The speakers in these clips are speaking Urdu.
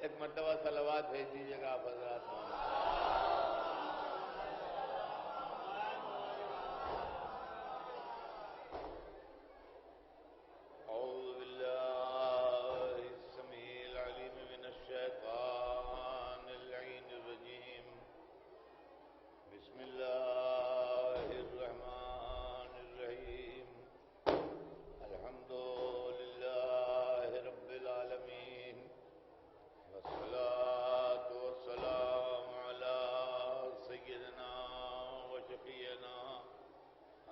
ایک مرتبہ صلوات بھیج دیجیے گا آپ حضرات. اعوذ باللہ السمیع العلیم من الشیطان اللعین الرجیم. بسم اللہ الرحمن الرحیم. الحمد للہ رب العالمین والصلاة والسلام على سیدنا وشفیعنا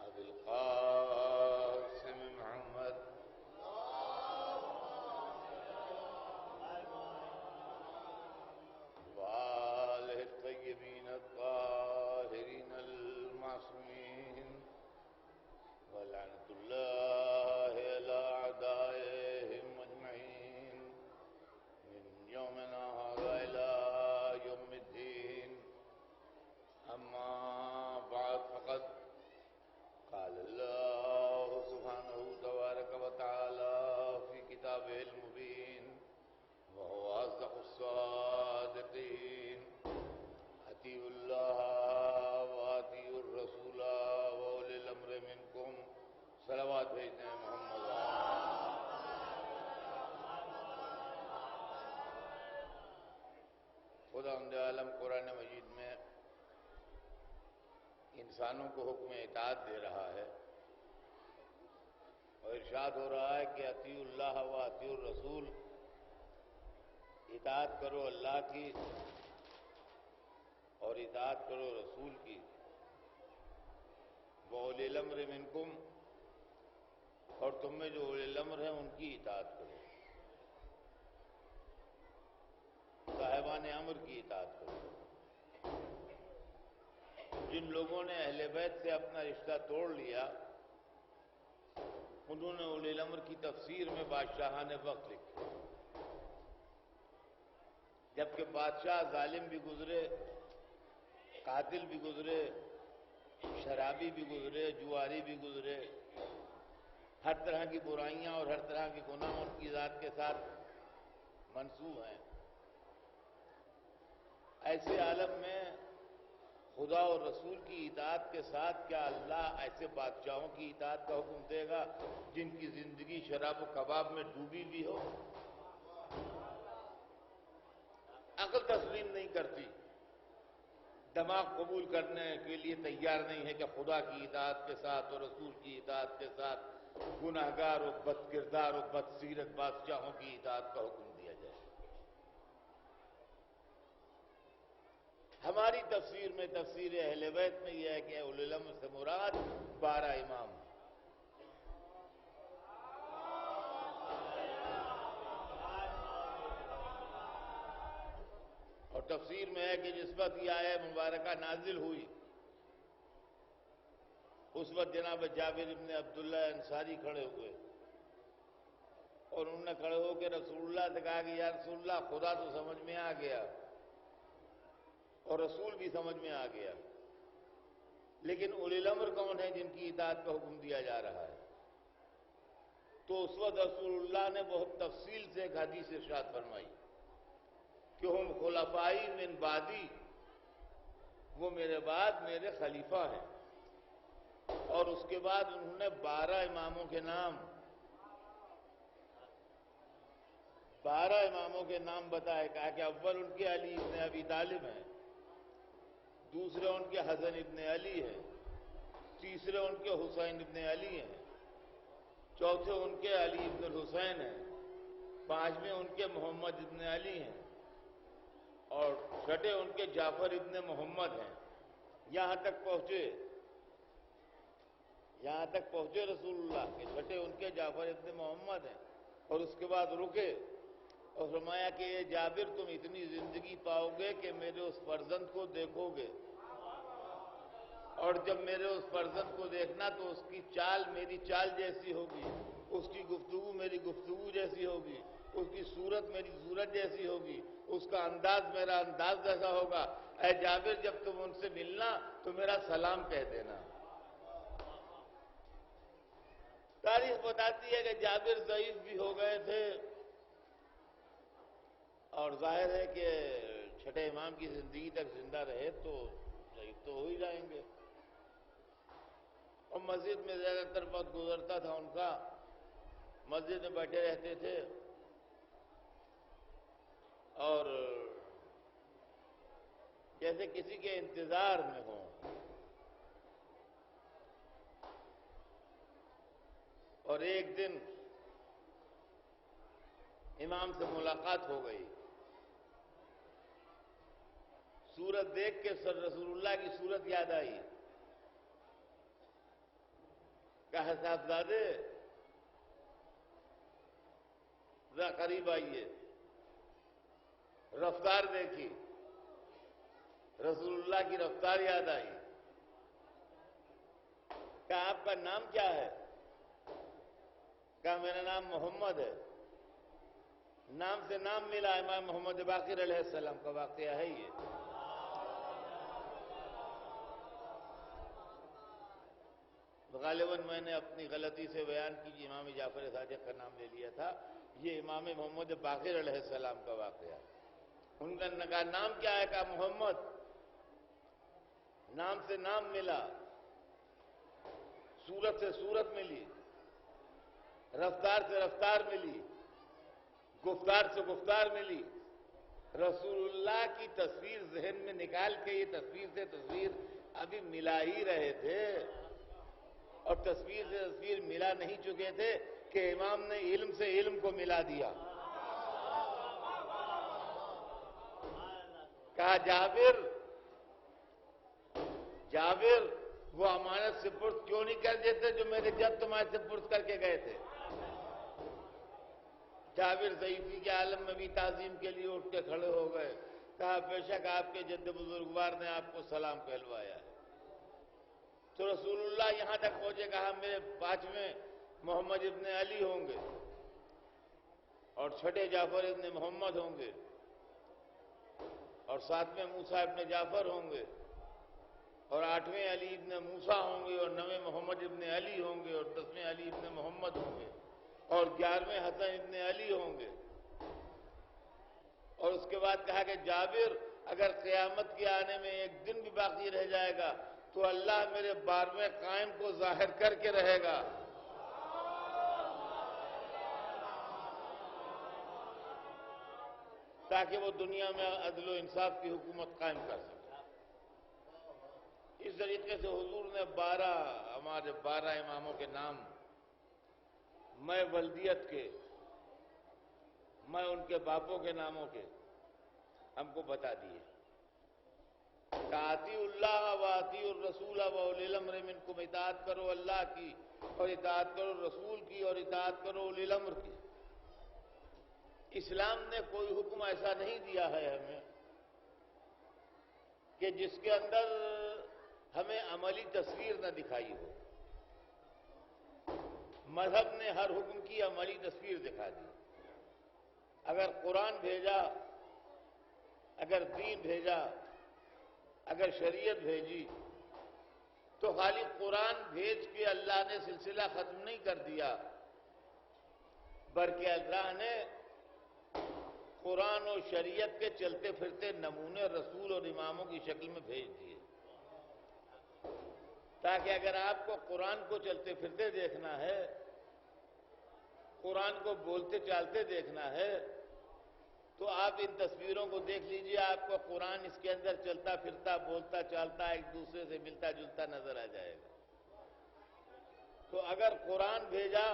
ابی القاسم محمد وآلہ الطیبین الطاہرین المعصومین ولعنۃ اللہ علی اعدائہم اجمعین من یومنا ھذا الی یوم الدین. اما بعد فقد قال اللہ سبحانہ تبارک وتعالی فی کتابہ المبین وهو أصدق الصادقين. أطيعوا الله وأطيعوا الرسول وأولي الأمر منكم. صلوات بھیجتے ہیں محمد. خداوند عالم قرآن مجید میں انسانوں کو حکم اطاعت دے رہا ہے اور ارشاد ہو رہا ہے کہ اطیعوا اللہ واطیعوا الرسول، اطاعت کرو اللہ کی اور اطاعت کرو رسول کی. وَأُولِي الْأَمْرِ مِنْكُمْ، اور تم میں جو اولی الامر ہیں ان کی اطاعت کرو، صاحبان امر کی اطاعت کرو. جن لوگوں نے اہل بیت سے اپنا رشتہ توڑ لیا انہوں نے اولی الامر کی تفسیر میں بادشاہان وقت لکھی. جبکہ بادشاہ ظالم بھی گزرے، قاتل بھی گزرے، شرابی بھی گزرے، جواری بھی گزرے، ہر طرح کی برائیاں اور ہر طرح کے گناہ ان کی ذات کے ساتھ منسوب ہیں. ایسے عالم میں خدا اور رسول کی اطاعت کے ساتھ کیا اللہ ایسے بادشاہوں کی اطاعت کا حکم دے گا جن کی زندگی شراب و کباب میں ڈوبی بھی ہو؟ عقل تسلیم نہیں کرتی، دماغ قبول کرنے کے لیے تیار نہیں ہے کہ خدا کی اطاعت کے ساتھ اور رسول کی اطاعت کے ساتھ گناہگار و بد کردار و بد سیرت بادشاہوں کی اطاعت کا حکم دیا جائے. ہماری تفسیر میں، تفسیر اہل بیت میں یہ ہے کہ اولی الامر سے مراد 12 امام. اور تفسیر میں ہے کہ جس وقت یہ آیہ مبارکہ نازل ہوئی اس وقت جناب جابر ابن عبداللہ انصاری کھڑے ہوئے اور انہوں نے کھڑے ہو کے رسول اللہ سے کہا کہ یا رسول اللہ خدا تو سمجھ میں آ گیا اور رسول بھی سمجھ میں آ گیا، لیکن اولی الامر کون ہے جن کی اطاعت کا حکم دیا جا رہا ہے؟ تو اس وقت رسول اللہ نے بہت تفصیل سے ایک حدیث ارشاد فرمائی کہ ہم خلفائی من بعدی، وہ میرے بعد میرے خلیفہ ہیں. اور اس کے بعد انہوں نے 12 اماموں کے نام 12 اماموں کے نام بتائے. کہا کہ اول ان کے علی ابن ابی طالب ہیں، دوسرے ان کے حسن ابن علی ہیں، تیسرے ان کے حسین ابن علی ہیں، چوتھے ان کے علی ابن الحسین ہیں، پانچویں ان کے محمد ابن علی ہیں اور چھٹے ان کے جعفر ابن محمد ہیں. یہاں تک پہنچے رسول اللہ کے چھٹے ان کے جعفر ابن محمد ہیں. اور اس کے بعد رکے اور فرمایا کہ یہ جابر تم اتنی زندگی پاؤ گے کہ میرے اس فرزند کو دیکھو گے، اور جب میرے اس فرزند کو دیکھنا تو اس کی چال میری چال جیسی ہوگی، اس کی گفتگو میری گفتگو جیسی ہوگی، اس کی صورت میری صورت جیسی ہوگی، اس کا انداز میرا انداز جیسا ہوگا. اے جابر جب تم ان سے ملنا تو میرا سلام کہہ دینا. تاریخ بتاتی ہے کہ جابر ضعیف بھی ہو گئے تھے اور ظاہر ہے کہ چھٹے امام کی زندگی تک زندہ رہے تو ضعیف تو ہو ہی جائیں گے. اور مسجد میں زیادہ تر وقت گزرتا تھا ان کا، مسجد میں بیٹھے رہتے تھے اور جیسے کسی کے انتظار میں ہوں. اور ایک دن امام سے ملاقات ہو گئی، صورت دیکھ کے سر رسول اللہ کی صورت یاد آئی. کہا صاحبزادے ذرا قریب آئیے. رفتار دیکھی، رسول اللہ کی رفتار یاد آئی. کہا آپ کا نام کیا ہے؟ کہا میرا نام محمد ہے. نام سے نام ملا، امام محمد باقر علیہ السلام کا واقعہ ہے یہ. غالباً میں نے اپنی غلطی سے بیان کی، امام جعفر صادق کا نام لے لیا تھا. یہ امام محمد باقر علیہ السلام کا واقعہ. ان کا کہا نام کیا ہے؟ کہا محمد. نام سے نام ملا، صورت سے صورت ملی، رفتار سے رفتار ملی، گفتار سے گفتار ملی. رسول اللہ کی تصویر ذہن میں نکال کے یہ تصویر سے تصویر ابھی ملا ہی رہے تھے، اور تصویر سے تصویر ملا نہیں چکے تھے کہ امام نے علم سے علم کو ملا دیا. کہا جابر وہ امانت سپرد کیوں نہیں کر دیتے جو میرے جب تمہارے سپرد کر کے گئے تھے؟ جابر ضعیفی کے عالم میں بھی تعظیم کے لیے اٹھ کے کھڑے ہو گئے. کہا بے شک آپ کے جد بزرگوار نے آپ کو سلام کہلوایا ہے. تو رسول اللہ یہاں تک پہنچے. کہا میرے پانچویں محمد ابن علی ہوں گے، اور چھٹے جعفر ابن محمد ہوں گے، اور ساتویں موسیٰ ابن جعفر ہوں گے، اور آٹھویں علی ابن موسیٰ ہوں گے، اور نویں محمد ابن علی ہوں گے، اور 10ویں علی ابن محمد ہوں گے، اور 11ویں حسن ابن علی ہوں گے. اور اس کے بعد کہا کہ جابر اگر قیامت کے آنے میں ایک دن بھی باقی رہ جائے گا تو اللہ میرے 12ویں قائم کو ظاہر کر کے رہے گا. تاکہ وہ دنیا میں عدل و انصاف کی حکومت قائم کر سکے. اس طریقے سے حضور نے ہمارے 12 اماموں کے نام میں ولدیت کے، میں ان کے باپوں کے ناموں کے ہم کو بتا دیے. اطیعوا اللہ و اطیعوا الرسول و اولی الامر منکم، اطاعت کرو اللہ کی اور اطاعت کرو رسول کی اور اطاعت کرو اولی الامر کی. اسلام نے کوئی حکم ایسا نہیں دیا ہے ہمیں کہ جس کے اندر ہمیں عملی تصویر نہ دکھائی ہو. مذہب نے ہر حکم کی عملی تصویر دکھا دی. اگر قرآن بھیجا، اگر دین بھیجا، اگر شریعت بھیجی تو خالی قرآن بھیج کے اللہ نے سلسلہ ختم نہیں کر دیا، بلکہ اللہ نے قرآن و شریعت کے چلتے پھرتے نمونے رسول اور اماموں کی شکل میں بھیج دیے، تاکہ اگر آپ کو قرآن کو چلتے پھرتے دیکھنا ہے، قرآن کو بولتے چالتے دیکھنا ہے، تو آپ ان تصویروں کو دیکھ لیجئے. آپ کو قرآن اس کے اندر چلتا پھرتا بولتا چالتا ایک دوسرے سے ملتا جلتا نظر آ جائے گا. تو اگر قرآن بھیجا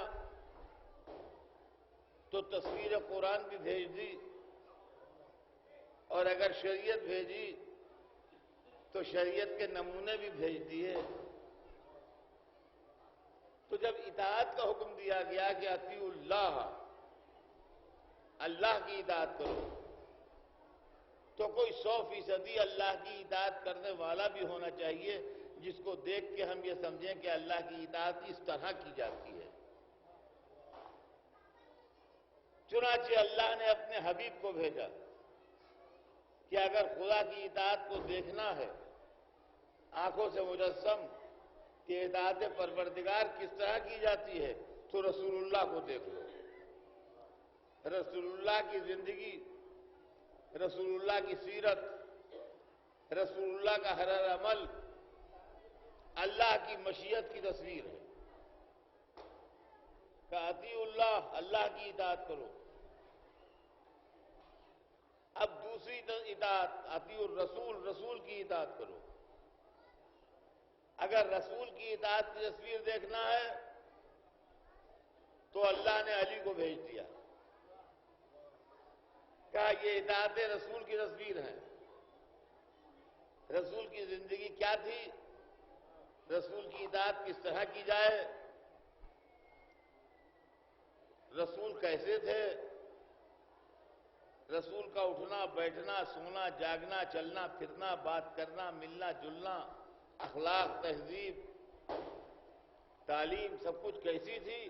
تو تصویر قرآن بھی بھیج دی، اور اگر شریعت بھیجی تو شریعت کے نمونے بھی بھیج دیے. تو جب اطاعت کا حکم دیا گیا کہ اطیعوا اللہ، اللہ کی اطاعت کرو، تو کوئی 100% اللہ کی اطاعت کرنے والا بھی ہونا چاہیے جس کو دیکھ کے ہم یہ سمجھیں کہ اللہ کی اطاعت اس طرح کی جاتی ہے. چنانچہ اللہ نے اپنے حبیب کو بھیجا کہ اگر خدا کی اطاعت کو دیکھنا ہے آنکھوں سے مجسم کہ اطاعت پروردگار کس طرح کی جاتی ہے، تو رسول اللہ کو دیکھ لو. رسول اللہ کی زندگی رسول اللہ کی سیرت، رسول اللہ کا ہر عمل اللہ کی مشیت کی تصویر ہے کہ اطیعوا اللہ، اللہ کی اطاعت کرو۔ اب دوسری اطاعت اطیعوا الرسول، رسول کی اطاعت کرو۔ اگر رسول کی اطاعت کی تصویر دیکھنا ہے تو اللہ نے علی کو بھیج دیا، کہا یہ اطاعت رسول کی تصویر ہے۔ رسول کی زندگی کیا تھی، رسول کی اطاعت کس طرح کی جائے، رسول کیسے تھے، رسول کا اٹھنا بیٹھنا سونا جاگنا چلنا پھرنا بات کرنا ملنا جلنا اخلاق تہذیب تعلیم سب کچھ کیسی تھی،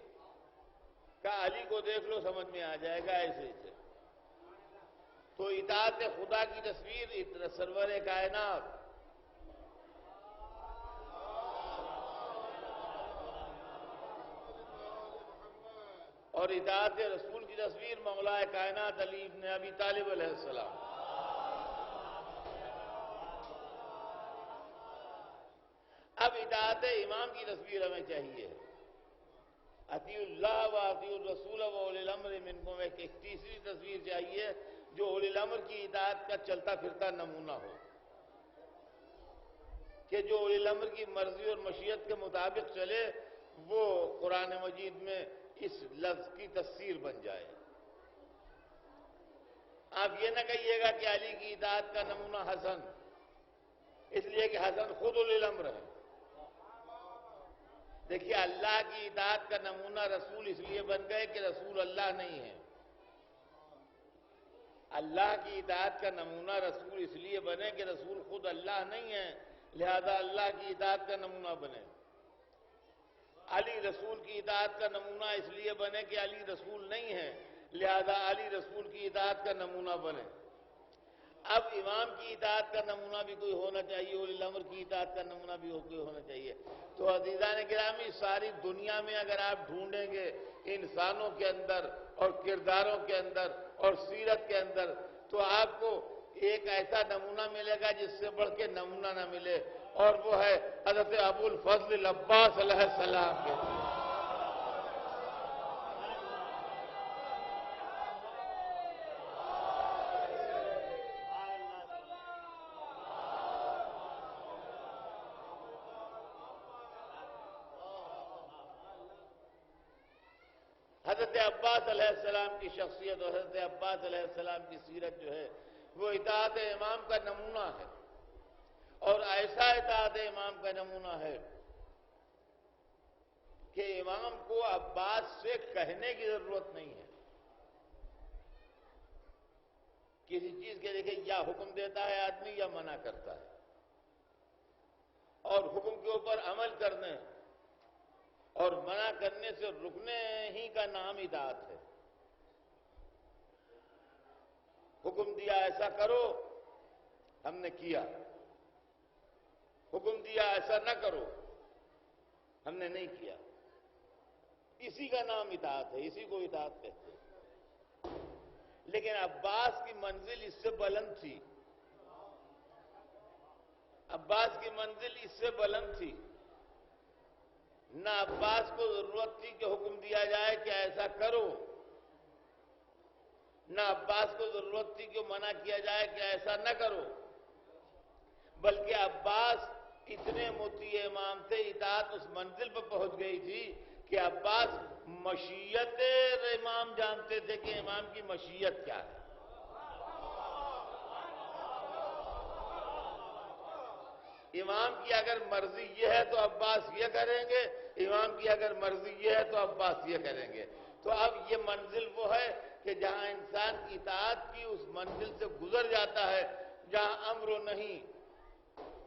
کہا علی کو دیکھ لو سمجھ میں آ جائے گا ایسے سے۔ تو اطاعت خدا کی تصویر سرور کائنات اور اطاعت رسول کی تصویر مولا کائنات علی ابن ابی طالب علیہ السلام۔ اب اطاعت امام کی تصویر ہمیں چاہیے، اطیعوا اللہ و اطیعوا الرسول و اولی الامر منکم۔ ایک تیسری تصویر چاہیے جو اولی الامر کی اطاعت کا چلتا پھرتا نمونہ ہو، کہ جو اولی الامر کی مرضی اور مشیت کے مطابق چلے وہ قرآن مجید میں اس لفظ کی تفسیر بن جائے۔ آپ یہ نہ کہیے گا کہ علی کی اطاعت کا نمونہ حسن، اس لیے کہ حسن خود اولی الامر ہے۔ دیکھیے اللہ کی اطاعت کا نمونہ رسول اس لیے بن گئے کہ رسول اللہ نہیں ہے، اللہ کی اطاعت کا نمونہ رسول اس لیے بنے کہ رسول خود اللہ نہیں ہے، لہذا اللہ کی اطاعت کا نمونہ بنے۔ علی رسول کی اطاعت کا نمونہ اس لیے بنے کہ علی رسول نہیں ہے، لہذا علی رسول کی اطاعت کا نمونہ بنے۔ اب امام کی اطاعت کا نمونہ بھی کوئی ہونا چاہیے، اولی الامر کی اطاعت کا نمونہ بھی کوئی ہونا چاہیے۔ تو عزیزان گرامی ساری دنیا میں اگر آپ ڈھونڈیں گے انسانوں کے اندر اور کرداروں کے اندر اور سیرت کے اندر تو آپ کو ایک ایسا نمونہ ملے گا جس سے بڑھ کے نمونہ نہ ملے، اور وہ ہے حضرت ابو الفضل العباس علیہ السلام کے۔ حضرت عباس علیہ السلام کی شخصیت اور حضرت عباس علیہ السلام کی سیرت جو ہے وہ اطاعت امام کا نمونہ ہے، اور ایسا اطاعت امام کا نمونہ ہے کہ امام کو عباس سے کہنے کی ضرورت نہیں ہے۔ کسی چیز کے دیکھیں یا حکم دیتا ہے آدمی یا منع کرتا ہے، اور حکم کے اوپر عمل کرنے اور منع کرنے سے رکنے ہی کا نام اطاعت ہے۔ حکم دیا ایسا کرو، ہم نے کیا، حکم دیا ایسا نہ کرو، ہم نے نہیں کیا، اسی کا نام اطاعت ہے، اسی کو اطاعت کہتے ہیں۔ لیکن عباس کی منزل اس سے بلند تھی، عباس کی منزل اس سے بلند تھی۔ نہ عباس کو ضرورت تھی کہ حکم دیا جائے کہ ایسا کرو، نہ عباس کو ضرورت تھی کہ منع کیا جائے کہ ایسا نہ کرو، بلکہ عباس اتنے مطیع امام تھے، اطاعت اس منزل پر پہنچ گئی تھی کہ عباس مشیت امام جانتے تھے کہ امام کی مشیت کیا ہے۔ امام کی اگر مرضی یہ ہے تو عباس یہ کریں گے، امام کی اگر مرضی یہ ہے تو عباس یہ کریں گے۔ تو اب یہ منزل وہ ہے کہ جہاں انسان کی اطاعت کی اس منزل سے گزر جاتا ہے، جہاں امر و نہیں،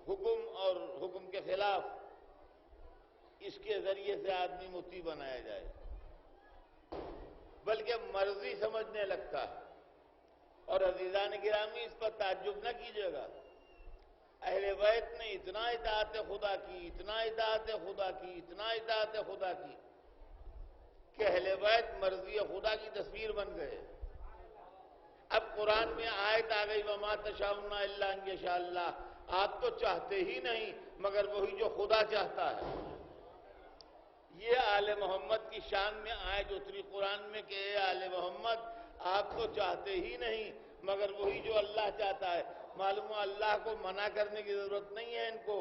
حکم اور حکم کے خلاف، اس کے ذریعے سے آدمی مطیع بنایا جائے، بلکہ مرضی سمجھنے لگتا ہے۔ اور عزیزان گرامی اس پر تعجب نہ کیجیے گا، اہل بیت نے اتنا اطاعت خدا کی، اتنا اطاعت خدا کی، اتنا اطاعت خدا کی کہ اہل بیت مرضی خدا کی تصویر بن گئے۔ اب قرآن میں آیت آ گئی وَمَا تَشَاءُونَ إِلَّا أَن يَشَاءَ اللَّهُ، آپ تو چاہتے ہی نہیں مگر وہی جو خدا چاہتا ہے۔ یہ آل محمد کی شان میں آیت اتری قرآن میں کہ اے آل محمد آپ تو چاہتے ہی نہیں مگر وہی جو اللہ چاہتا ہے۔ معلوم ہوا اللہ کو منع کرنے کی ضرورت نہیں ہے ان کو،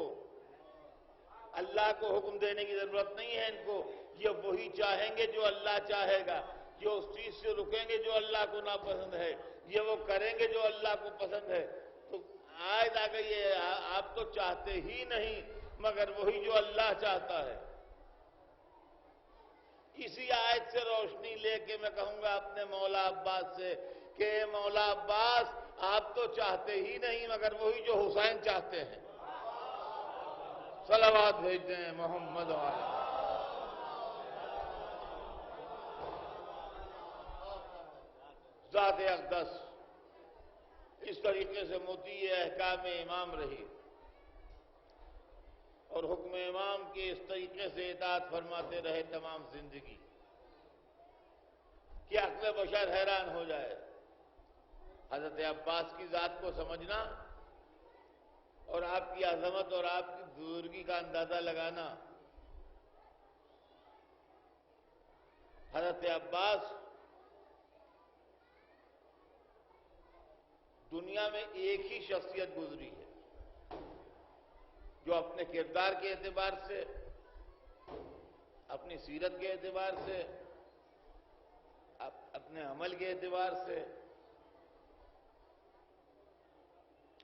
اللہ کو حکم دینے کی ضرورت نہیں ہے ان کو، یہ وہی چاہیں گے جو اللہ چاہے گا، یہ اس چیز سے رکیں گے جو اللہ کو ناپسند ہے، یہ وہ کریں گے جو اللہ کو پسند ہے۔ تو آیت آ گئی ہے آپ تو چاہتے ہی نہیں مگر وہی جو اللہ چاہتا ہے۔ اسی آیت سے روشنی لے کے میں کہوں گا اپنے مولا عباس سے کہ اے مولا عباس آپ تو چاہتے ہی نہیں مگر وہی جو حسین چاہتے ہیں۔ صلوات بھیجتے ہیں محمد والے۔ ذات اقدس اس طریقے سے مطیع احکام امام رہی اور حکم امام کے اس طریقے سے اطاعت فرماتے رہے تمام زندگی کہ عقل بشر حیران ہو جائے۔ حضرت عباس کی ذات کو سمجھنا اور آپ کی عظمت اور آپ کی بزرگی کا اندازہ لگانا۔ حضرت عباس دنیا میں ایک ہی شخصیت گزری ہے جو اپنے کردار کے اعتبار سے، اپنی سیرت کے اعتبار سے، اپنے عمل کے اعتبار سے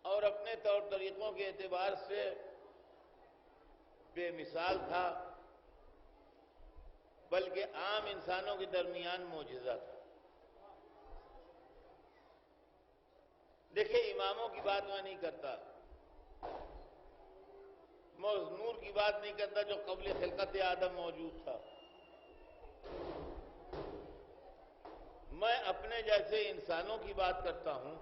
اور اپنے طور طریقوں کے اعتبار سے بے مثال تھا، بلکہ عام انسانوں کے درمیان معجزہ تھا۔ دیکھیں اماموں کی بات میں نہیں کرتا، میں اس نور کی بات نہیں کرتا جو قبل خلقت آدم موجود تھا، میں اپنے جیسے انسانوں کی بات کرتا ہوں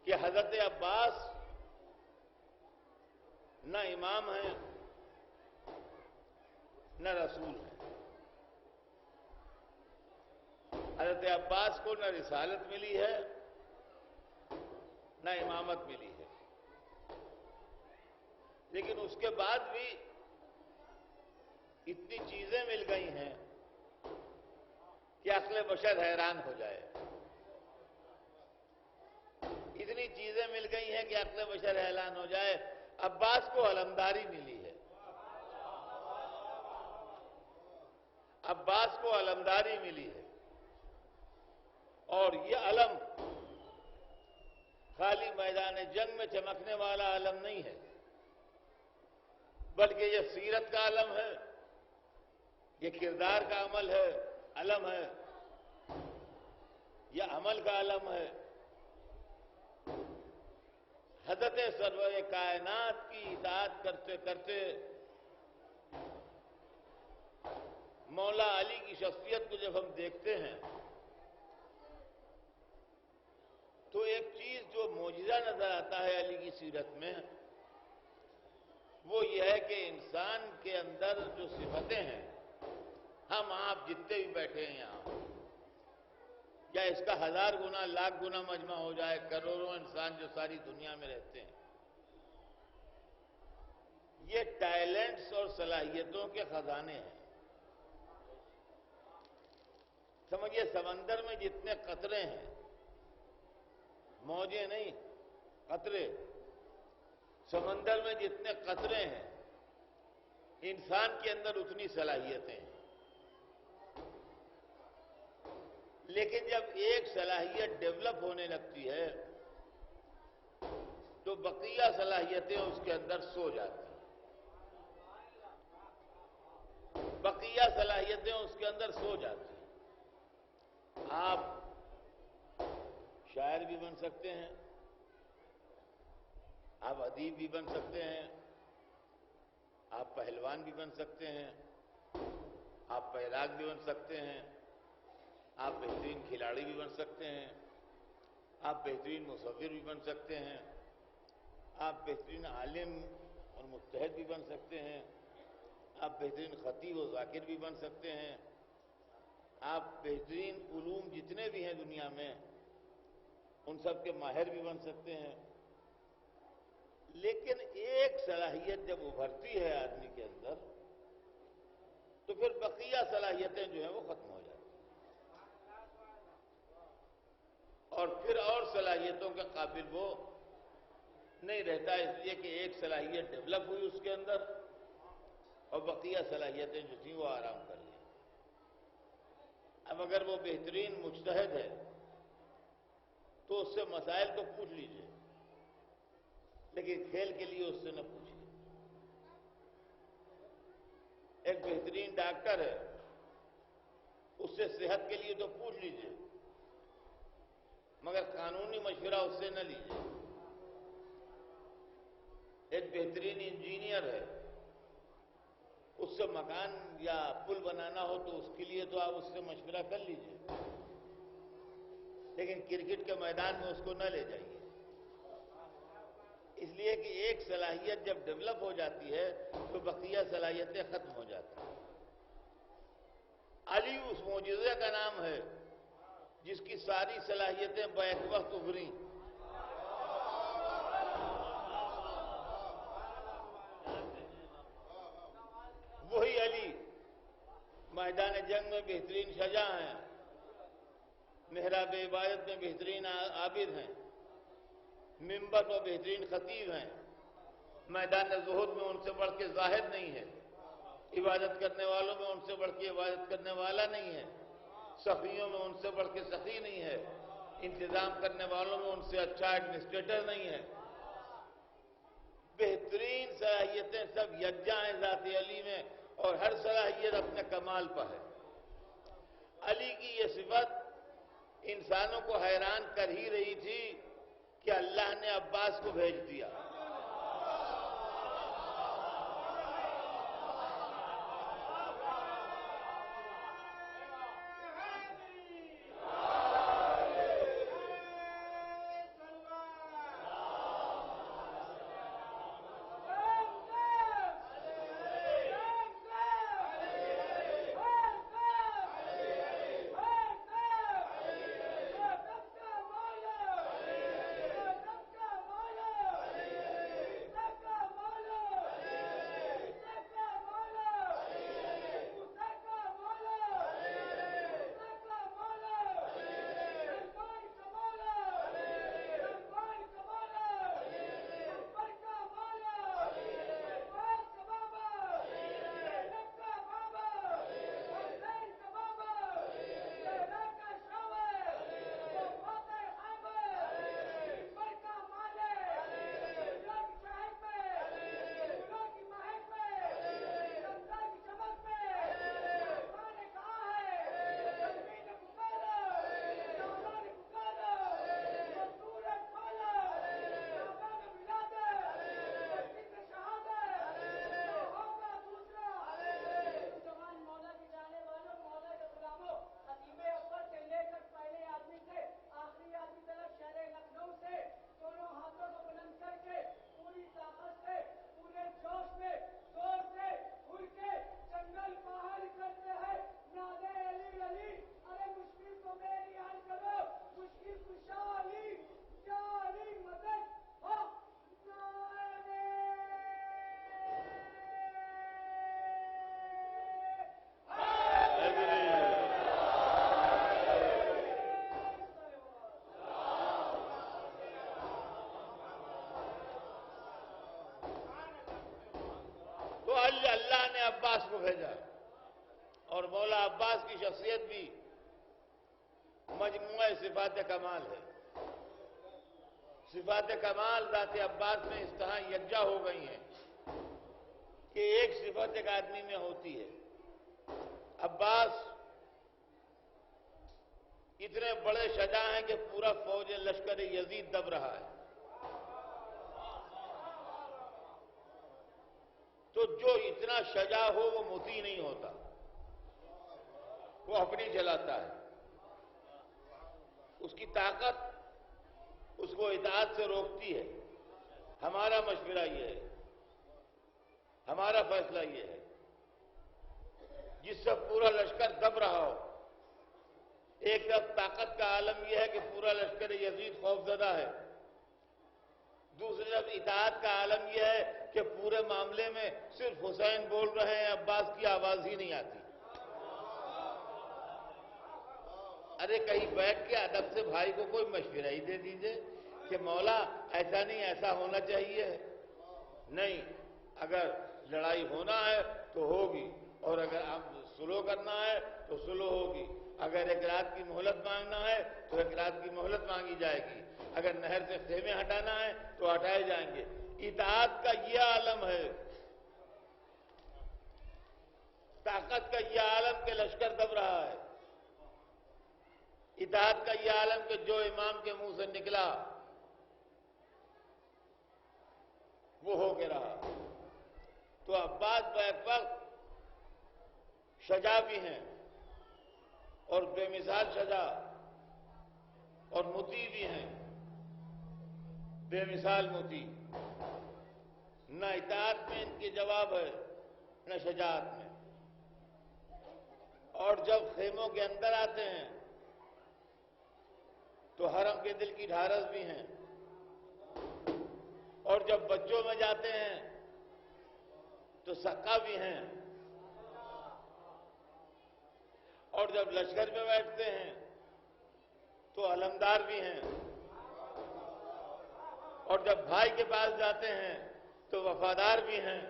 کہ حضرت عباس نہ امام ہیں نہ رسول ہیں۔ حضرت عباس کو نہ رسالت ملی ہے نہ امامت ملی ہے، لیکن اس کے بعد بھی اتنی چیزیں مل گئی ہیں کہ عقل بشر حیران ہو جائے۔ اتنی چیزیں مل گئی ہیں کہ عقل بشر حیران ہو جائے۔ عباس کو علمداری ملی ہے، عباس کو علمداری ملی ہے، اور یہ علم خالی میدان جنگ میں چمکنے والا علم نہیں ہے، بلکہ یہ سیرت کا علم ہے، یہ کردار کا عمل ہے، علم ہے، یہ عمل کا علم ہے۔ حضرت سرور کائنات کی اطاعت کرتے کرتے مولا علی کی شخصیت کو جب ہم دیکھتے ہیں تو ایک چیز جو معجزہ نظر آتا ہے علی کی سیرت میں وہ یہ ہے کہ انسان کے اندر جو صفتیں ہیں، ہم آپ جتنے بھی بیٹھے ہیں یہاں، یا اس کا 1000 گنا 1,00,000 گنا مجمع ہو جائے، کروڑوں انسان جو ساری دنیا میں رہتے ہیں، یہ ٹیلنٹس اور صلاحیتوں کے خزانے ہیں۔ سمجھئے سمندر میں جتنے قطرے ہیں، موجیں نہیں، قطرے، سمندر میں جتنے قطرے ہیں، انسان کے اندر اتنی صلاحیتیں ہیں۔ لیکن جب ایک صلاحیت ڈیولپ ہونے لگتی ہے تو بقیہ صلاحیتیں اس کے اندر سو جاتی ہیں، بقیہ صلاحیتیں اس کے اندر سو جاتی ہیں۔ آپ شاعر بھی بن سکتے ہیں، آپ ادیب بھی بن سکتے ہیں، آپ پہلوان بھی بن سکتے ہیں، آپ پیراگ بھی بن سکتے ہیں، آپ بہترین کھلاڑی بھی بن سکتے ہیں، آپ بہترین مصور بھی بن سکتے ہیں، آپ بہترین عالم اور مجتہد بھی بن سکتے ہیں، آپ بہترین خطیب و ذاکر بھی بن سکتے ہیں، آپ بہترین علوم جتنے بھی ہیں دنیا میں ان سب کے ماہر بھی بن سکتے ہیں، لیکن ایک صلاحیت جب ابھرتی ہے آدمی کے اندر تو پھر بقیہ صلاحیتیں جو ہیں وہ ختم ہو جاتی ہیں، اور پھر اور صلاحیتوں کے قابل وہ نہیں رہتا، اس لیے کہ ایک صلاحیت ڈیولپ ہوئی اس کے اندر اور بقیہ صلاحیتیں جو تھیں وہ آرام کر لیں۔ اب اگر وہ بہترین مجتہد ہے تو اس سے مسائل تو پوچھ لیجئے، لیکن کھیل کے لیے اس سے نہ پوچھیے۔ ایک بہترین ڈاکٹر ہے، اس سے صحت کے لیے تو پوچھ لیجئے، مگر قانونی مشورہ اس سے نہ لیجئے۔ ایک بہترین انجینئر ہے، اس سے مکان یا پل بنانا ہو تو اس کے لیے تو آپ اس سے مشورہ کر لیجئے، لیکن کرکٹ کے میدان میں اس کو نہ لے جائیے، اس لیے کہ ایک صلاحیت جب ڈیولپ ہو جاتی ہے تو بقیہ صلاحیتیں ختم ہو جاتی ہیں۔ علی اس معجزے کا نام ہے جس کی ساری صلاحیتیں بیک وقت ابھریں۔ وہی علی میدان جنگ میں بہترین شجاع ہیں، محراب عبادت میں بہترین عابد ہیں، منبر پر بہترین خطیب ہیں، میدان زہد میں ان سے بڑھ کے زاہد نہیں ہے، عبادت کرنے والوں میں ان سے بڑھ کے عبادت کرنے والا نہیں ہے، سخیوں میں ان سے بڑھ کے سخی نہیں ہے، انتظام کرنے والوں میں ان سے اچھا ایڈمنسٹریٹر نہیں ہے۔ بہترین صلاحیتیں سب یکجا ہیں ذات علی میں، اور ہر صلاحیت اپنے کمال پر ہے۔ علی کی یہ صفت انسانوں کو حیران کر ہی رہی تھی کہ اللہ نے عباس کو بھیج دیا۔ اللہ نے عباس کو بھیجا، اور مولا عباس کی شخصیت بھی مجموعہ صفات کمال ہے۔ صفات کمال ذات عباس میں اس طرح یکجا ہو گئی ہیں کہ ایک صفت ایک آدمی میں ہوتی ہے۔ عباس اتنے بڑے شجاع ہیں کہ پورا فوج لشکر یزید دب رہا ہے، تو جو اتنا شجاع ہو وہ مطیع نہیں ہوتا، وہ اپنی جلاتا ہے۔ اس کی طاقت اس کو اطاعت سے روکتی ہے۔ ہمارا مشورہ یہ ہے، ہمارا فیصلہ یہ ہے، جس سے پورا لشکر دب رہا ہو ایک طرف طاقت کا عالم یہ ہے کہ پورا لشکر یزید خوفزدہ ہے، دوسری طرف اطاعت کا عالم یہ ہے کہ پورے معاملے میں صرف حسین بول رہے ہیں، عباس کی آواز ہی نہیں آتی۔ ارے کہیں بیٹھ کے ادب سے بھائی کو کوئی مشورہ ہی دے دیجئے کہ مولا ایسا نہیں ایسا ہونا چاہیے۔ نہیں، اگر لڑائی ہونا ہے تو ہوگی، اور اگر آپ سلو کرنا ہے تو سلو ہوگی، اگر ایک رات کی مہلت مانگنا ہے تو ایک رات کی مہلت مانگی جائے گی، اگر نہر سے خیمے ہٹانا ہے تو ہٹائے جائیں گے۔ اطاعت کا یہ عالم ہے، طاقت کا یہ عالم کہ لشکر دب رہا ہے، اطاعت کا یہ عالم کہ جو امام کے منہ سے نکلا وہ ہو کے رہا۔ تو عباس بیک وقت شجاع بھی ہیں اور بے مثال شجاع، اور مطیع بھی ہیں، بے مثال مطیع۔ نہ اطاعت میں ان کے جواب ہے نہ شجاعت میں، اور جب خیموں کے اندر آتے ہیں تو حرم کے دل کی ڈھارس بھی ہیں، اور جب بچوں میں جاتے ہیں تو سقا بھی ہیں، اور جب لشکر میں بیٹھتے ہیں تو علمدار بھی ہیں، اور جب بھائی کے پاس جاتے ہیں تو وفادار بھی ہیں۔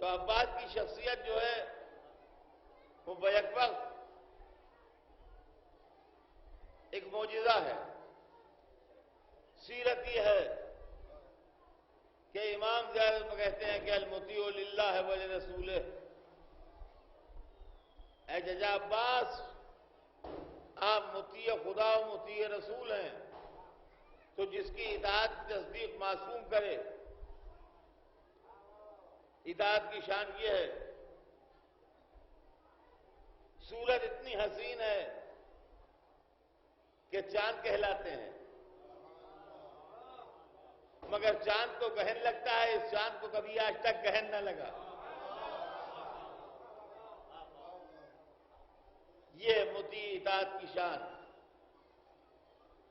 تو عباس کی شخصیت جو ہے وہ بیک وقت ایک معجزہ ہے۔ سیرت یہ ہے کہ امام زیادت میں کہتے ہیں کہ المطیع للہ ولرسولہ، اے ججا عباس آپ مطیع خدا و مطیع رسول ہیں، تو جس کی اطاعت کی تصدیق معصوم کرے۔ اطاعت کی شان یہ ہے، سورت اتنی حسین ہے کہ چاند کہلاتے ہیں، مگر چاند کو گہن لگتا ہے، اس چاند کو کبھی آج تک گہن نہ لگا۔ یہ مطیع اطاعت کی شان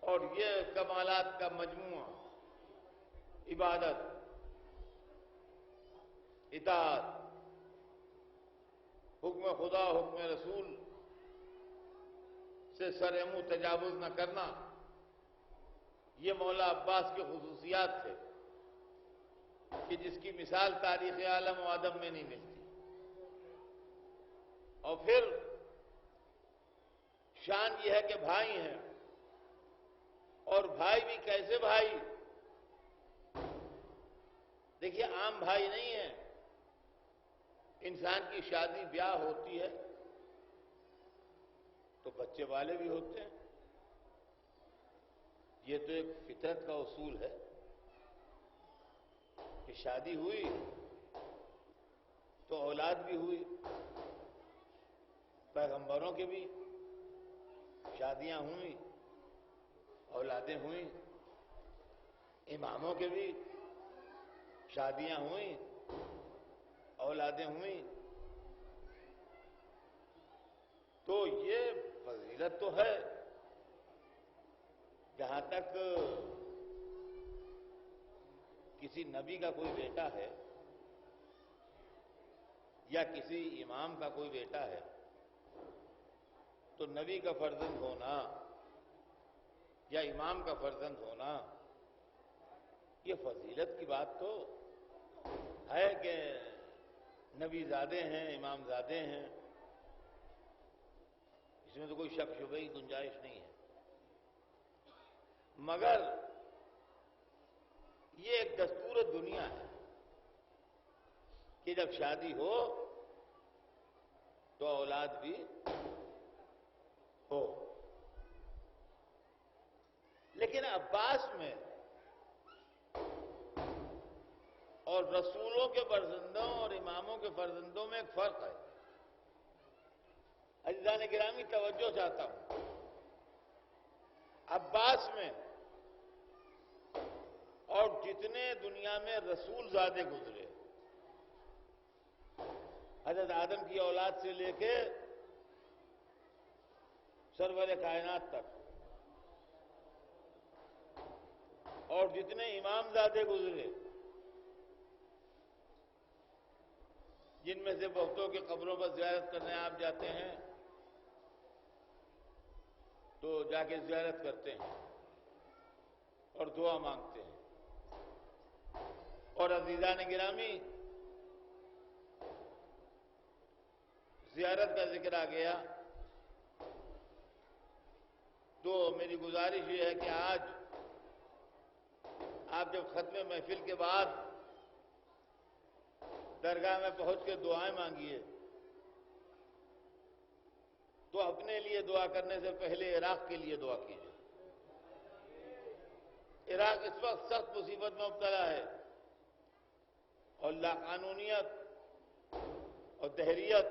اور یہ کمالات کا مجموعہ، عبادت، اطاعت، حکم خدا حکم رسول سے سر منہ تجاوز نہ کرنا، یہ مولا عباس کی خصوصیات تھے کہ جس کی مثال تاریخ عالم و آدم میں نہیں ملتی۔ اور پھر شان یہ ہے کہ بھائی ہیں، اور بھائی بھی کیسے بھائی؟ دیکھیے عام بھائی نہیں ہیں، انسان کی شادی بیاہ ہوتی ہے تو بچے والے بھی ہوتے ہیں، یہ تو ایک فطرت کا اصول ہے کہ شادی ہوئی تو اولاد بھی ہوئی۔ پیغمبروں کے بھی شادیاں ہوئیں، اولادیں ہوئیں، اماموں کے بھی شادیاں ہوئیں، اولادیں ہوئیں۔ تو یہ فضیلت تو ہے۔ جہاں تک کسی نبی کا کوئی بیٹا ہے یا کسی امام کا کوئی بیٹا ہے تو نبی کا فرزند ہونا یا امام کا فرزند ہونا یہ فضیلت کی بات تو ہے کہ نبی زادے ہیں، امام زادے ہیں، اس میں تو کوئی شک شبہ کی گنجائش نہیں ہے۔ مگر یہ ایک دستور دنیا ہے کہ جب شادی ہو تو اولاد بھی ہو۔ لیکن عباس میں اور رسولوں کے فرزندوں اور اماموں کے فرزندوں میں ایک فرق ہے۔ عزیزان گرامی توجہ چاہتا ہوں، عباس میں اور جتنے دنیا میں رسول زادے گزرے حضرت آدم کی اولاد سے لے کے سرور کائنات تک، اور جتنے امام زادے گزرے، جن میں سے بہتوں کی قبروں پر زیارت کرنے آپ جاتے ہیں تو جا کے زیارت کرتے ہیں اور دعا مانگتے ہیں۔ اور عزیزان گرامی، زیارت کا ذکر آ گیا تو میری گزارش یہ ہے کہ آج آپ جب ختم محفل کے بعد درگاہ میں پہنچ کے دعائیں مانگیے تو اپنے لیے دعا کرنے سے پہلے عراق کے لیے دعا کیجیے۔ عراق اس وقت سخت مصیبت میں مبتلا ہے اور لاقانونیت اور دہریت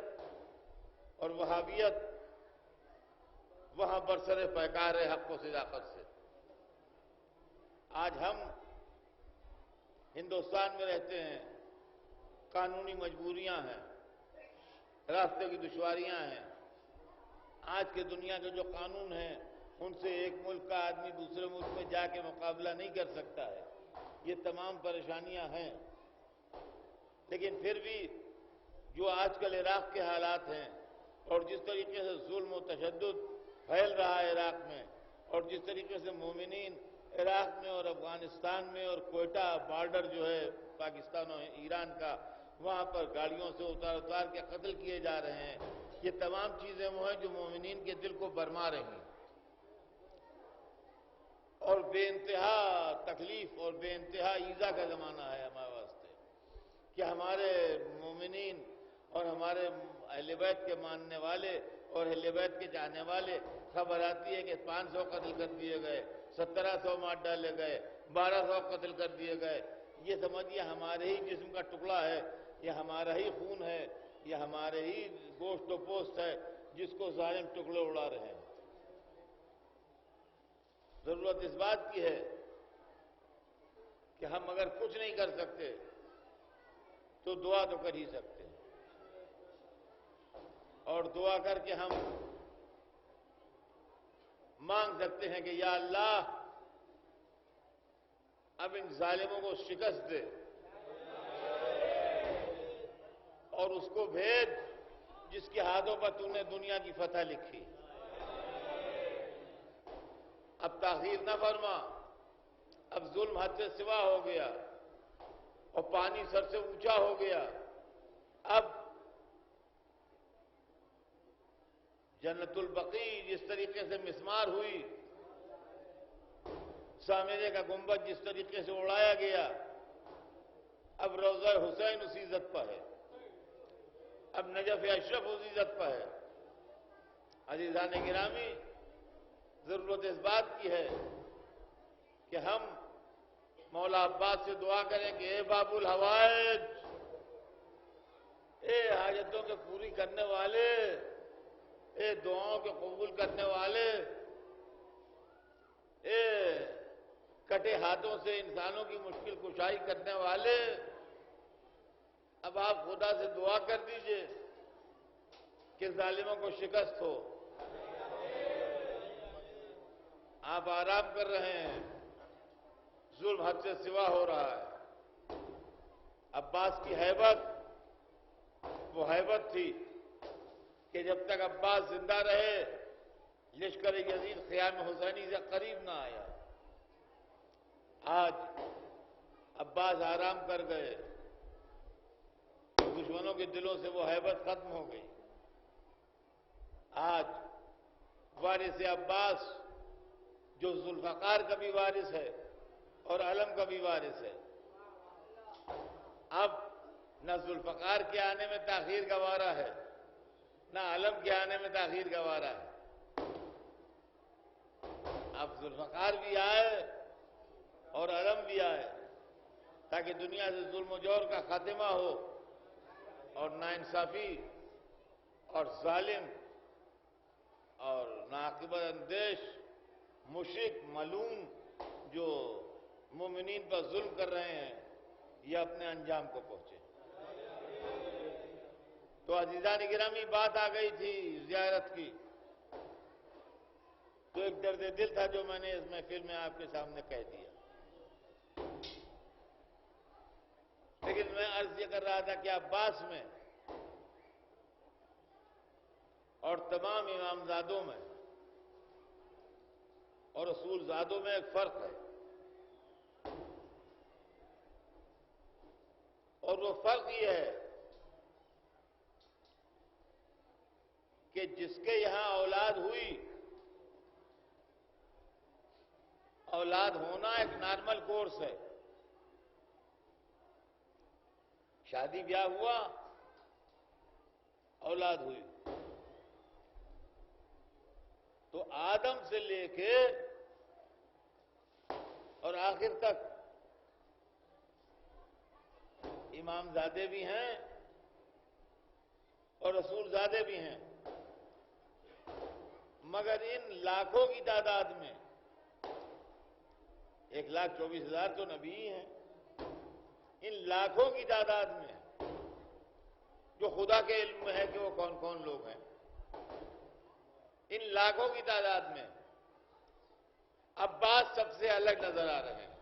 اور وہابیت وہاں برسر پیکار ہے حق و صداقت سے۔ آج ہم ہندوستان میں رہتے ہیں، قانونی مجبوریاں ہیں، راستے کی دشواریاں ہیں۔ آج کے دنیا کے جو قانون ہیں ان سے ایک ملک کا آدمی دوسرے ملک میں جا کے مقابلہ نہیں کر سکتا ہے۔ یہ تمام پریشانیاں ہیں، لیکن پھر بھی جو آج کل عراق کے حالات ہیں اور جس طریقے سے ظلم و تشدد پھیل رہا ہے عراق میں، اور جس طریقے سے مومنین عراق میں اور افغانستان میں اور کوئٹہ بارڈر جو ہے پاکستان اور ایران کا، وہاں پر گاڑیوں سے اتار کے قتل کیے جا رہے ہیں، یہ تمام چیزیں وہ ہیں جو مومنین کے دل کو برما رہی ہیں، اور بے انتہا تکلیف اور بے انتہا ایذا کا زمانہ ہے ہمارے واسطے کہ ہمارے مومنین اور ہمارے اہل بیت کے ماننے والے اور اہل بیت کے چاہنے والے، خبر آتی ہے کہ 500 قتل کر دیے گئے، 1700 مار ڈالے گئے، 1200 قتل کر دیے گئے۔ یہ سمجھیے ہمارے ہی جسم کا ٹکڑا ہے، یہ ہمارا ہی خون ہے، یہ ہمارے ہی گوشت و پوست ہے جس کو ظالم ٹکڑے اڑا رہے ہیں۔ ضرورت اس بات کی ہے کہ ہم اگر کچھ نہیں کر سکتے تو دعا تو کر ہی سکتے ہیں، اور دعا کر کے ہم مانگ سکتے ہیں کہ یا اللہ اب ان ظالموں کو شکست دے اور اس کو بھیج جس کے ہاتھوں پر تو نے دنیا کی فتح لکھی۔ اب تاخیر نہ فرما، اب ظلم حد سے سوا ہو گیا اور پانی سر سے اونچا ہو گیا۔ اب جنت البقیع جس طریقے سے مسمار ہوئی، سامرے کا گنبد جس طریقے سے اڑایا گیا، اب روضہ حسین اسی عزت پر ہے، اب نجف اشرف اسی عزت پر ہے۔ عزیزان گرامی، ضرورت اس بات کی ہے کہ ہم مولا عباس سے دعا کریں کہ اے باب الحوائج، اے حاجتوں کے پوری کرنے والے، اے دعاؤں کے قبول کرنے والے، اے کٹے ہاتھوں سے انسانوں کی مشکل کشائی کرنے والے، اب آپ خدا سے دعا کر دیجئے کہ ظالموں کو شکست ہو۔ آپ آرام کر رہے ہیں، ظلم حد سے سوا ہو رہا ہے۔ عباس کی ہیبت وہ ہیبت تھی کہ جب تک عباس زندہ رہے لشکر یزید خیام حسینی سے قریب نہ آیا۔ آج عباس آرام کر گئے، دشمنوں کے دلوں سے وہ ہیبت ختم ہو گئی۔ آج وارث عباس جو ذوالفقار کا بھی وارث ہے اور علم کا بھی وارث ہے، اب نہ ذوالفقار کے آنے میں تاخیر کا وعدہ ہے، نہ علم کے آنے میں تاخیر کا وعدہ ہے۔ اب ذوالفقار بھی آئے اور علم بھی آئے تاکہ دنیا سے ظلم و جور کا خاتمہ ہو اور ناانصافی اور ظالم اور ناعاقبت اندیش مشرک ملعون جو مومنین پر ظلم کر رہے ہیں یہ اپنے انجام کو پہنچے۔ تو تو عزیزان گرامی بات آ گئی تھی زیارت کی، تو ایک درد دل تھا جو میں نے اس محفل میں آپ کے سامنے کہہ دیا، لیکن میں عرض یہ کر رہا تھا کہ عباس میں اور تمام امامزادوں میں اور رسول زادوں میں ایک فرق ہے، اور وہ فرق یہ ہے کہ جس کے یہاں اولاد ہوئی، اولاد ہونا ایک نارمل کورس ہے، شادی بیاہ ہوا، اولاد ہوئی، تو آدم سے لے کے اور آخر تک امام زادے بھی ہیں اور رسول زادے بھی ہیں، مگر ان لاکھوں کی تعداد میں 1,24,000 تو نبی ہی ہیں، ان لاکھوں کی تعداد میں جو خدا کے علم میں ہے کہ وہ کون کون لوگ ہیں، ان لاکھوں کی تعداد میں عباس سب سے الگ نظر آ رہے ہیں،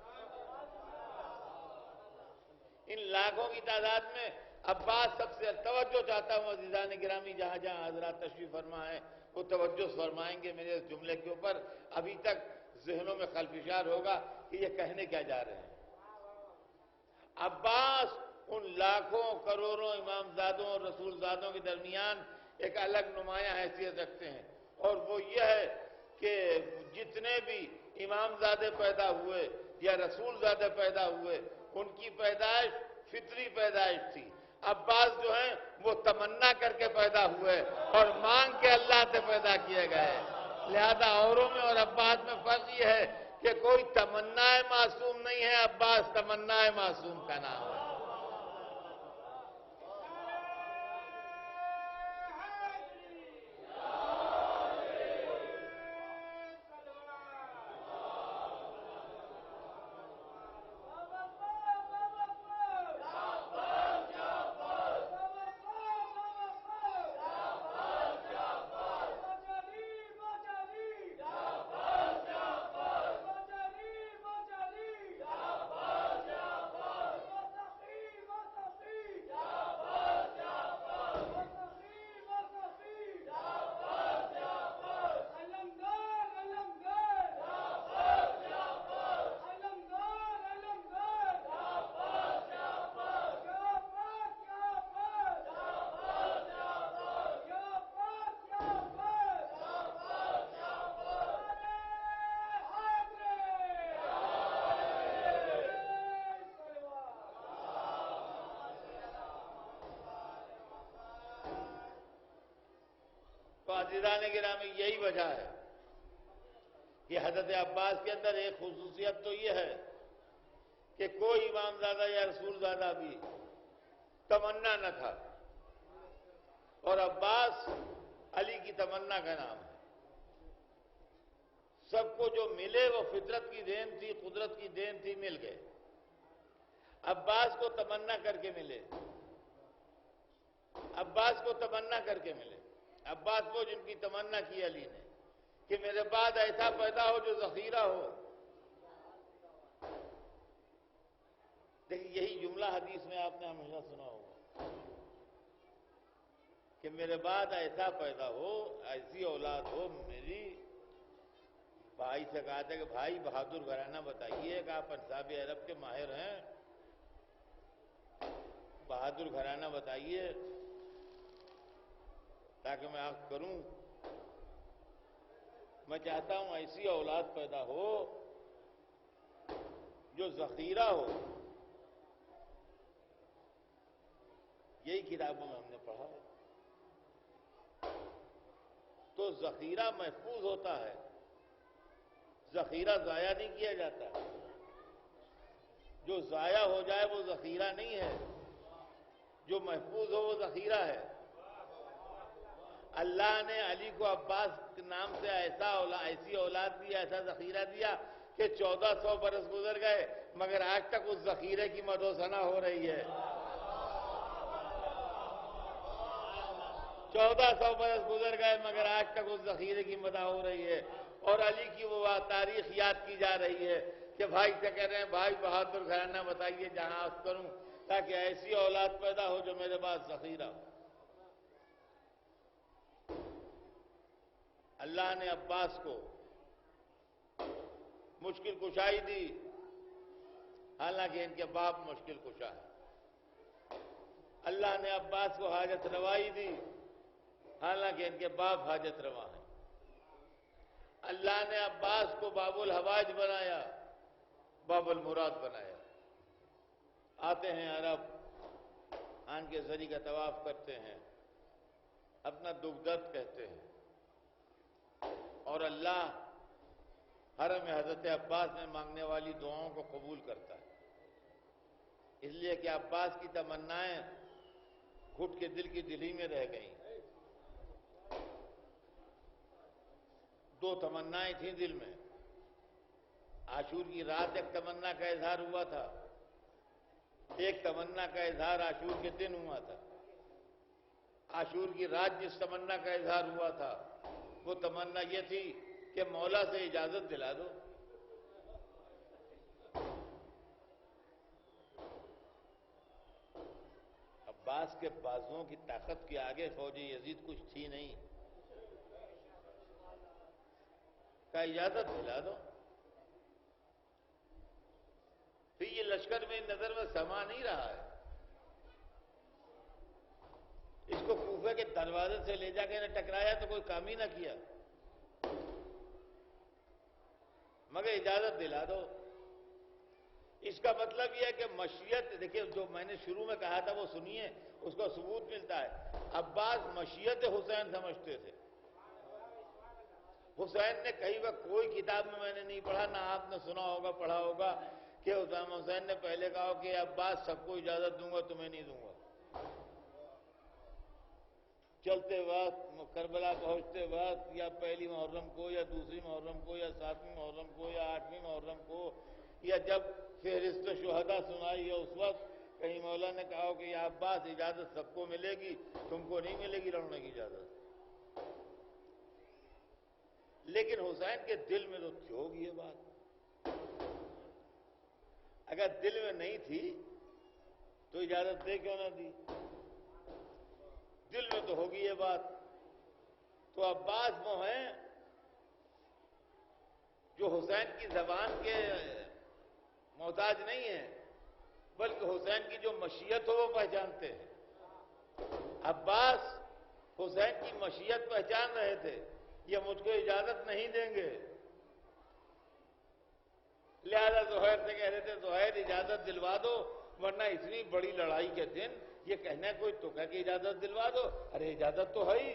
ان لاکھوں کی تعداد میں عباس سب سے توجہ چاہتا ہوں عزیزان گرامی، جہاں جہاں حضرات تشریف فرما ہے وہ توجہ فرمائیں گے میرے اس جملے کے اوپر، ابھی تک ذہنوں میں خلفشار ہوگا کہ یہ کہنے کیا جا رہے ہیں۔ عباس ان لاکھوں کروڑوں امام زادوں اور رسول زادوں کے درمیان ایک الگ نمایاں حیثیت رکھتے ہیں، اور وہ یہ ہے کہ جتنے بھی امام زادے پیدا ہوئے یا رسول زادے پیدا ہوئے ان کی پیدائش فطری پیدائش تھی، عباس جو ہیں وہ تمنا کر کے پیدا ہوئے اور مانگ کے اللہ سے پیدا کیے گئے، لہذا اوروں میں اور عباس میں فرق یہ ہے کہ کوئی تمنا معصوم نہیں ہے، عباس تمنا معصوم کا نام ہے۔ عزیزان گرامی یہی وجہ ہے کہ حضرت عباس کے اندر ایک خصوصیت تو یہ ہے کہ کوئی امام زادہ یا رسول زادہ بھی تمنا نہ تھا، اور عباس علی کی تمنا کا نام ہے، سب کو جو ملے وہ فطرت کی دین تھی، قدرت کی دین تھی، مل گئے، عباس کو تمنا کر کے ملے، عباس کو تمنا کر کے ملے، عباس وہ جن کی تمنا کی علی نے کہ میرے بعد ایسا پیدا ہو جو ذخیرہ ہو۔ دیکھیں یہی جملہ حدیث میں آپ نے ہمیشہ سنا ہوگا کہ میرے بعد ایسا پیدا ہو، ایسی اولاد ہو میری۔ بھائی سے کہا تھا کہ بھائی بہادر گھرانہ بتائیے کہ آپ انصاب عرب کے ماہر ہیں، بہادر گھرانہ بتائیے تاکہ میں آنکھ کروں، میں چاہتا ہوں ایسی اولاد پیدا ہو جو ذخیرہ ہو۔ یہی کتابوں میں ہم نے پڑھا ہے، تو ذخیرہ محفوظ ہوتا ہے، ذخیرہ ضائع نہیں کیا جاتا، جو ضائع ہو جائے وہ ذخیرہ نہیں ہے، جو محفوظ ہو وہ ذخیرہ ہے۔ اللہ نے علی کو عباس کے نام سے ایسی اولاد دی، ایسا ذخیرہ دیا کہ 1400 برس گزر گئے مگر آج تک اس ذخیرے کی مدح و ثنا ہو رہی ہے۔ 1400 برس گزر گئے مگر آج تک اس ذخیرے کی مدح ہو رہی ہے، اور علی کی وہ تاریخ یاد کی جا رہی ہے کہ بھائی سے کہہ رہے ہیں بھائی بہادر گھرانہ بتائیے جہاں آپ کروں تاکہ ایسی اولاد پیدا ہو جو میرے پاس ذخیرہ ہو۔ اللہ نے عباس کو مشکل کشائی دی، حالانکہ ان کے باپ مشکل کشا ہے۔ اللہ نے عباس کو حاجت روائی دی، حالانکہ ان کے باپ حاجت روا ہیں۔ اللہ نے عباس کو باب الحوائج بنایا، باب المراد بنایا۔ آتے ہیں عرب، خان کے زری کا طواف کرتے ہیں، اپنا دکھ درد کہتے ہیں، اور اللہ حرم حضرت عباس میں مانگنے والی دعاؤں کو قبول کرتا ہے، اس لیے کہ عباس کی تمنائیں گھٹ کے دل کی دلی میں رہ گئیں۔ 2 تمنائیں تھیں دل میں۔ عاشور کی رات ایک تمنا کا اظہار ہوا تھا، ایک تمنا کا اظہار عاشور کے دن ہوا تھا۔ عاشور کی رات جس تمنا کا اظہار ہوا تھا وہ تمنا یہ تھی کہ مولا سے اجازت دلا دو۔ عباس کے بازوؤں کی طاقت کے آگے فوج یزید کچھ تھی نہیں، کا اجازت دلا دو۔ پھر یہ لشکر میں نظر میں سما نہیں رہا ہے، اس کو کوفے کے دروازے سے لے جا کے نہ ٹکرایا تو کوئی کام ہی نہ کیا، مگر اجازت دلا دو۔ اس کا مطلب یہ ہے کہ مشیت، دیکھیں جو میں نے شروع میں کہا تھا وہ سنیے، اس کا ثبوت ملتا ہے۔ عباس مشیت حسین سمجھتے تھے۔ حسین نے کئی وقت کوئی کتاب میں نے نہیں پڑھا، نہ آپ نے سنا ہوگا پڑھا ہوگا کہ حسین نے پہلے کہا کہ عباس سب کو اجازت دوں گا تمہیں نہیں دوں گا۔ چلتے وقت کربلا پہنچتے وقت یا پہلی محرم کو یا دوسری محرم کو یا 7ویں محرم کو یا 8ویں محرم کو یا جب فہرست شہداء سنائی ہے اس وقت کہیں مولا نے کہا کہ یا عباس اجازت سب کو ملے گی، تم کو نہیں ملے گی لڑنے کی اجازت۔ لیکن حسین کے دل میں تو تھی ہوگی یہ بات، اگر دل میں نہیں تھی تو اجازت دے کیوں نہ دی؟ دل میں تو ہوگی یہ بات۔ تو عباس وہ ہیں جو حسین کی زبان کے محتاج نہیں ہیں، بلکہ حسین کی جو مشیت ہو وہ پہچانتے ہیں۔ عباس حسین کی مشیت پہچان رہے تھے، یہ مجھ کو اجازت نہیں دیں گے، لہذا زہیر سے کہہ رہے تھے زہیر اجازت دلوا دو، ورنہ اتنی بڑی لڑائی کے دن یہ کہنا کوئی تو کہہ کہ اجازت دلوا دو، ارے اجازت تو ہے ہی،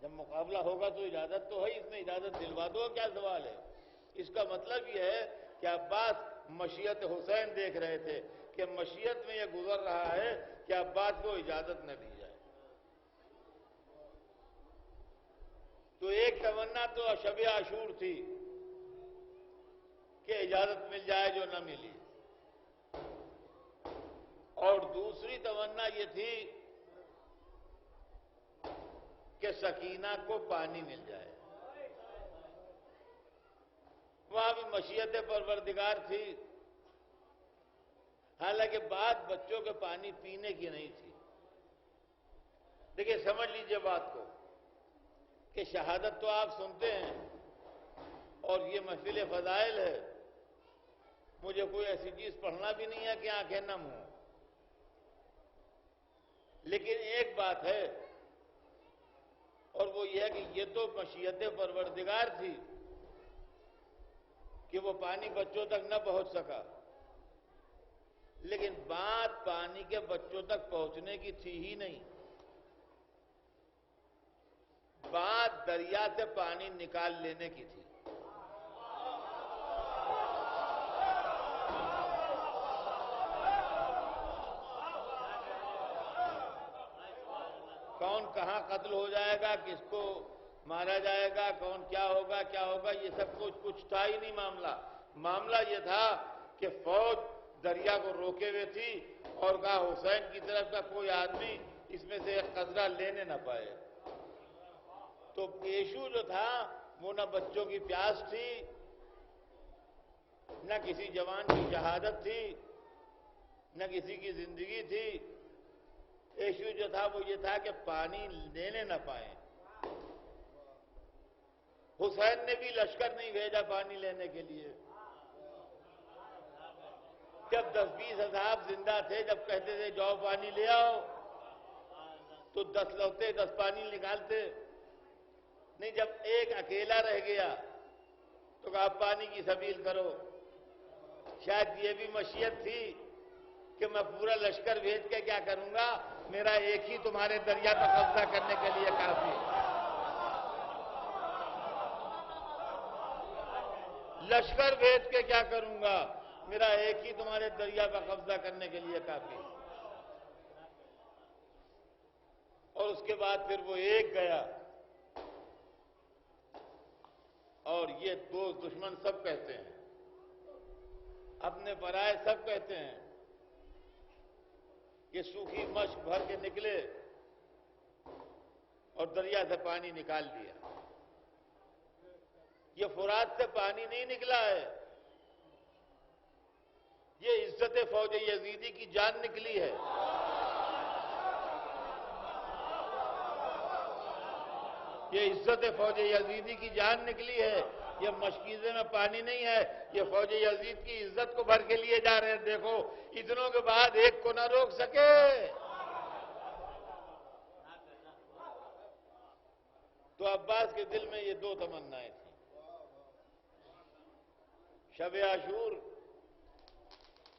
جب مقابلہ ہوگا تو اجازت تو ہے، اس میں اجازت دلوا دو کیا سوال ہے؟ اس کا مطلب یہ ہے کہ عباس مشیت حسین دیکھ رہے تھے کہ مشیت میں یہ گزر رہا ہے کہ عباس کو اجازت نہ دی جائے۔ تو ایک تمنا تو شب عاشور تھی کہ اجازت مل جائے جو نہ ملی، اور دوسری تمنا یہ تھی کہ سکینہ کو پانی مل جائے۔ وہاں بھی مشیت پروردگار تھی، حالانکہ بات بچوں کے پانی پینے کی نہیں تھی۔ دیکھیں سمجھ لیجئے بات کو کہ شہادت تو آپ سنتے ہیں اور یہ محفل فضائل ہے، مجھے کوئی ایسی چیز پڑھنا بھی نہیں ہے کہ آنکھیں نم ہوں، لیکن ایک بات ہے اور وہ یہ ہے کہ یہ تو مشیت پروردگار تھی کہ وہ پانی بچوں تک نہ پہنچ سکا، لیکن بات پانی کے بچوں تک پہنچنے کی تھی ہی نہیں، بات دریا سے پانی نکال لینے کی تھی۔ کون کہاں قتل ہو جائے گا، کس کو مارا جائے گا، کون کیا ہوگا یہ سب کچھ تھا ہی نہیں معاملہ۔ معاملہ یہ تھا کہ فوج دریا کو روکے ہوئے تھی اور کہا حسین کی طرف کا کوئی آدمی اس میں سے ایک قطرہ لینے نہ پائے۔ تو یشوع جو تھا وہ نہ بچوں کی پیاس تھی، نہ کسی جوان کی شہادت تھی، نہ کسی کی زندگی تھی۔ یشوع جو تھا وہ یہ تھا کہ پانی لینے نہ پائیں۔ حسین نے بھی لشکر نہیں بھیجا پانی لینے کے لیے۔ جب 10-20 اصحاب زندہ تھے، جب کہتے تھے جاؤ پانی لے آؤ، تو 10 لوٹے 10 پانی نکالتے نہیں۔ جب ایک اکیلا رہ گیا تو کہا پانی کی سبیل کرو۔ شاید یہ بھی مشیت تھی کہ میں پورا لشکر بھیج کے کیا کروں گا، میرا ایک ہی تمہارے دریا پر قبضہ کرنے کے لیے کافی ہے۔ لشکر بھیج کے کیا کروں گا، میرا ایک ہی تمہارے دریا پر قبضہ کرنے کے لیے کافی ہے۔ اور اس کے بعد پھر وہ ایک گیا، اور یہ دوست دشمن سب کہتے ہیں، اپنے پرائے سب کہتے ہیں کہ سوکھی مشک بھر کے نکلے اور دریا سے پانی نکال دیا۔ یہ فرات سے پانی نہیں نکلا ہے، یہ عزت فوج یزیدی کی جان نکلی ہے۔ یہ عزت فوج یزیدی کی جان نکلی ہے، یہ مشکیزے میں پانی نہیں ہے، یہ فوج یزید کی عزت کو بھر کے لیے جا رہے ہیں۔ دیکھو اتنوں کے بعد ایک کو نہ روک سکے۔ تو عباس کے دل میں یہ دو تمنائیں تھیں، شب عاشور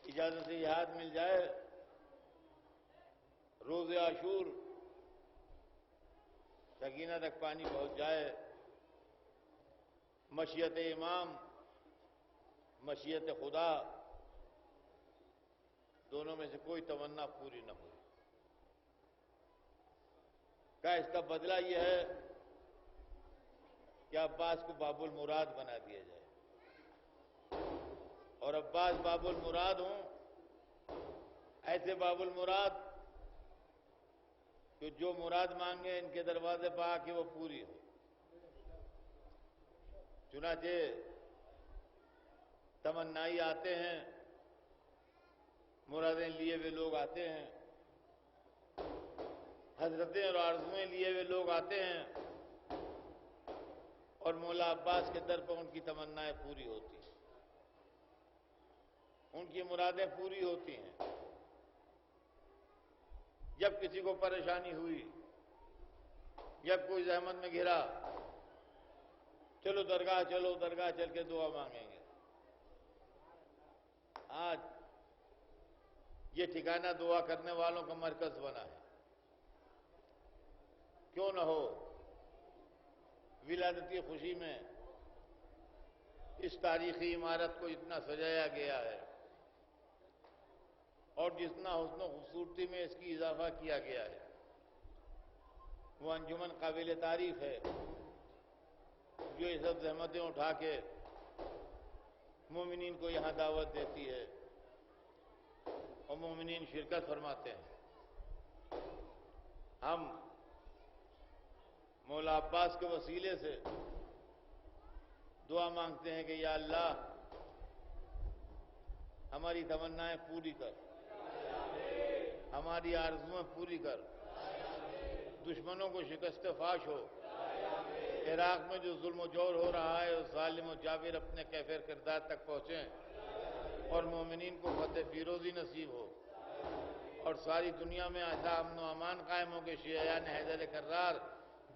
اجازت یاد مل جائے، روز عاشور سکینہ تک پانی پہنچ جائے، مشیت امام مشیت خدا دونوں میں سے کوئی تمنا پوری نہ ہوئی۔ کیا اس کا بدلہ یہ ہے کہ عباس کو باب المراد بنا دیا جائے، اور عباس باب المراد ہوں، ایسے باب المراد کہ جو مراد مانگے ان کے دروازے پہ آ کے وہ پوری ہو۔ چنانچہ تمنائی آتے ہیں، مرادیں لیے ہوئے لوگ آتے ہیں، حضرتیں اور آرزویں لیے ہوئے لوگ آتے ہیں، اور مولا عباس کے در پر ان کی تمنائیں پوری ہوتی ہیں، ان کی مرادیں پوری ہوتی ہیں۔ جب کسی کو پریشانی ہوئی، جب کوئی زحمت میں گھرا، چلو درگاہ چل کے دعا مانگیں گے۔ آج یہ ٹھکانہ دعا کرنے والوں کا مرکز بنا ہے۔ کیوں نہ ہو، ولادتی خوشی میں اس تاریخی عمارت کو اتنا سجایا گیا ہے، اور جتنا حسن و خوبصورتی میں اس کی اضافہ کیا گیا ہے، وہ انجمن قابل تعریف ہے جو یہ سب زحمتیں اٹھا کے مومنین کو یہاں دعوت دیتی ہے، اور مومنین شرکت فرماتے ہیں۔ ہم مولا عباس کے وسیلے سے دعا مانگتے ہیں کہ یا اللہ ہماری تمنائیں پوری کر، ہماری آرزویں پوری کر، دشمنوں کو شکست فاش ہو، عراق میں جو ظلم و جور ہو رہا ہے اس ظالم و جابر اپنے کیفر کردار تک پہنچیں، اور مومنین کو فتح فیروزی نصیب ہو، اور ساری دنیا میں ایسا امن و امان قائم ہو کہ شیعیان حیدر کرار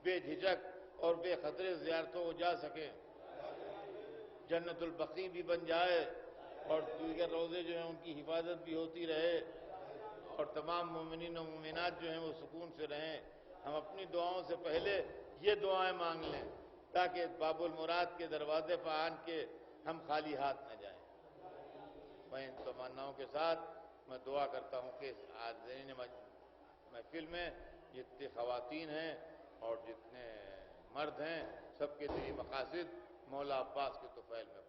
بے جھجک اور بے خطرے زیارتوں کو جا سکیں، جنت البقیع بھی بن جائے، اور دیگر روزے جو ہیں ان کی حفاظت بھی ہوتی رہے، اور تمام مومنین و مومنات جو ہیں وہ سکون سے رہیں۔ ہم اپنی دعاؤں سے پہلے یہ دعائیں مانگ لیں تاکہ باب المراد کے دروازے پر آن کے ہم خالی ہاتھ نہ جائیں۔ میں ان تمناؤں کے ساتھ میں دعا کرتا ہوں کہ حاضرین محفل میں جتنی خواتین ہیں اور جتنے مرد ہیں، سب کے دلی مقاصد مولا عباس کے طفیل میں